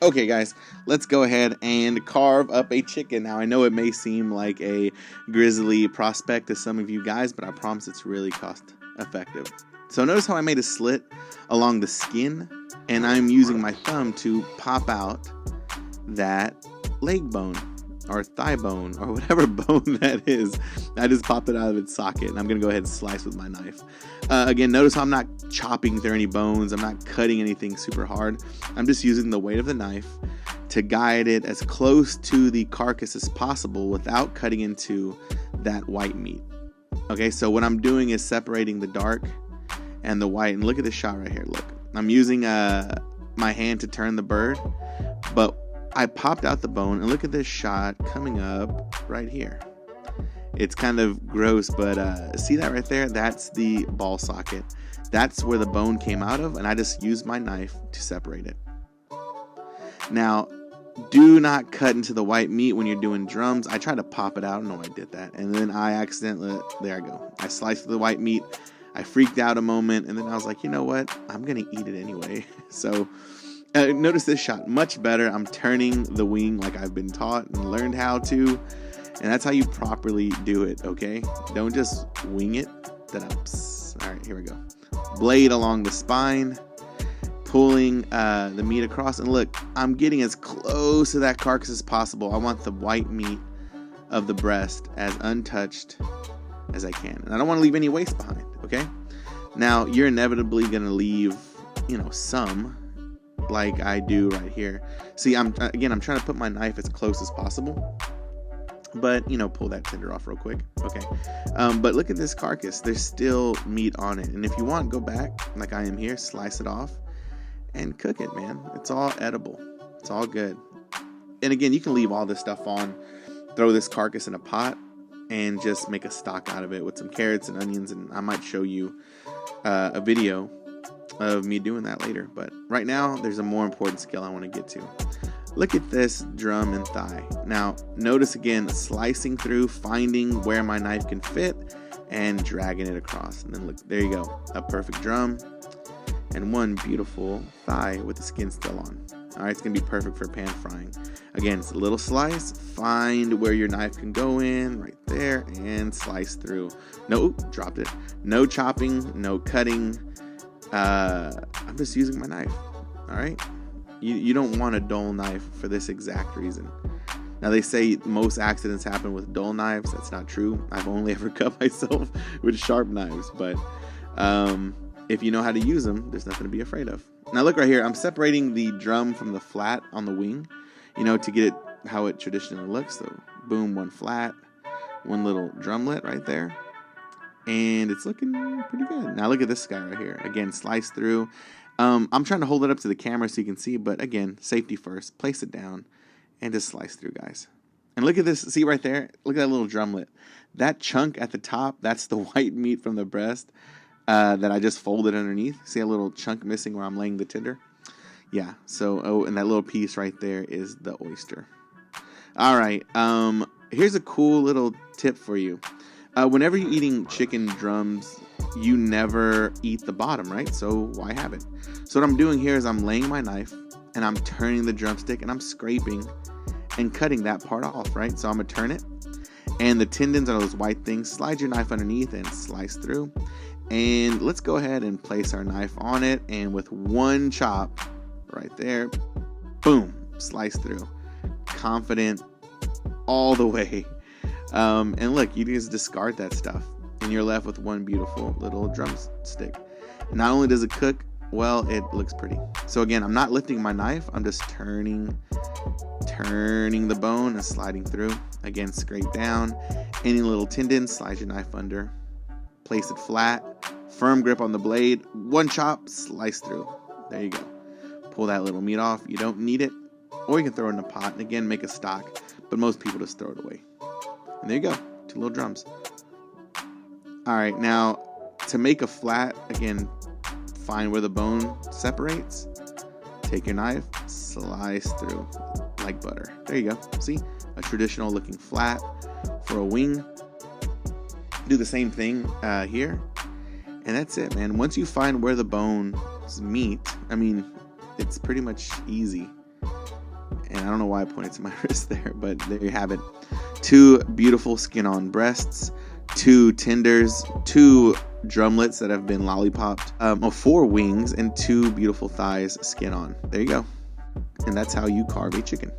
Okay, guys, let's go ahead and carve up a chicken. Now, I know it may seem like a grisly prospect to some of you guys, but I promise it's really cost effective. So notice how I made a slit along the skin, and I'm using my thumb to pop out that leg bone or thigh bone or whatever bone that is. I just popped it out of its socket, and I'm going to go ahead and slice with my knife. Again, notice how I'm not chopping through any bones. I'm not cutting anything super hard. I'm just using the weight of the knife to guide it as close to the carcass as possible without cutting into that white meat. Okay, so what I'm doing is separating the dark and the white. And look at this shot right here. Look, I'm using my hand to turn the bird, but I popped out the bone, and look at this shot coming up right here. It's kind of gross, but see that right there? That's the ball socket. That's where the bone came out of, and I just used my knife to separate it. Now, do not cut into the white meat when you're doing drums. I tried to pop it out. No, I did that. And then I accidentally, there I go. I sliced the white meat. I freaked out a moment, and then I was like, you know what? I'm going to eat it anyway. So notice this shot, much better. I'm turning the wing like I've been taught and learned how to. And that's how you properly do it, okay? Don't just wing it. All right, here we go. Blade along the spine, pulling the meat across. And look, I'm getting as close to that carcass as possible. I want the white meat of the breast as untouched as I can. And I don't want to leave any waste behind, okay? Now, you're inevitably going to leave, some, like I do right here. See, I'm trying to put my knife as close as possible. But, pull that tender off real quick. Okay. But look at this carcass. There's still meat on it. And if you want, go back like I am here, slice it off and cook it, man. It's all edible. It's all good. And again, you can leave all this stuff on, throw this carcass in a pot, and just make a stock out of it with some carrots and onions. And I might show you a video of me doing that later. But right now, there's a more important skill I want to get to. Look at this drum and thigh. Now, notice again, slicing through, finding where my knife can fit, and dragging it across. And then look, there you go. A perfect drum and one beautiful thigh with the skin still on. All right, it's going to be perfect for pan frying. Again, it's a little slice. Find where your knife can go in, right there, and slice through. No, dropped it. No chopping, no cutting. I'm just using my knife. All right. You don't want a dull knife for this exact reason. Now, they say most accidents happen with dull knives. That's not true. I've only ever cut myself with sharp knives. But if you know how to use them, there's nothing to be afraid of. Now, look right here. I'm separating the drum from the flat on the wing, to get it how it traditionally looks. So, boom, one flat, one little drumlet right there. And it's looking pretty good. Now, look at this guy right here. Again, slice through. I'm trying to hold it up to the camera so you can see, but again, safety first. Place it down and just slice through, guys. And look at this. See right there? Look at that little drumlet. That chunk at the top, that's the white meat from the breast that I just folded underneath. See a little chunk missing where I'm laying the tender? Yeah. So, and that little piece right there is the oyster. All right. Here's a cool little tip for you. Whenever you're eating chicken drums, you never eat the bottom, right? So why have it? So what I'm doing here is I'm laying my knife and I'm turning the drumstick and I'm scraping and cutting that part off, right? So I'm going to turn it, and the tendons are those white things. Slide your knife underneath and slice through. And let's go ahead and place our knife on it, and with one chop right there, boom, slice through. Confident all the way. And look, you just discard that stuff and you're left with one beautiful little drumstick. Not only does it cook, well, it looks pretty. So again, I'm not lifting my knife. I'm just turning the bone and sliding through. Again, scrape down any little tendon, slide your knife under, place it flat, firm grip on the blade, one chop, slice through. There you go. Pull that little meat off. You don't need it, or you can throw it in a pot and again, make a stock, but most people just throw it away. And there you go, 2 little drums. All right, now to make a flat, again, find where the bone separates. Take your knife, slice through like butter. There you go. See, a traditional looking flat for a wing. Do the same thing here. And that's it, man. Once you find where the bones meet, I mean, it's pretty much easy. I don't know why I pointed to my wrist there, but there you have it. 2 beautiful skin-on breasts, 2 tenders, 2 drumlets that have been lollipopped, 4 wings, and 2 beautiful thighs skin on. There you go. And that's how you carve a chicken.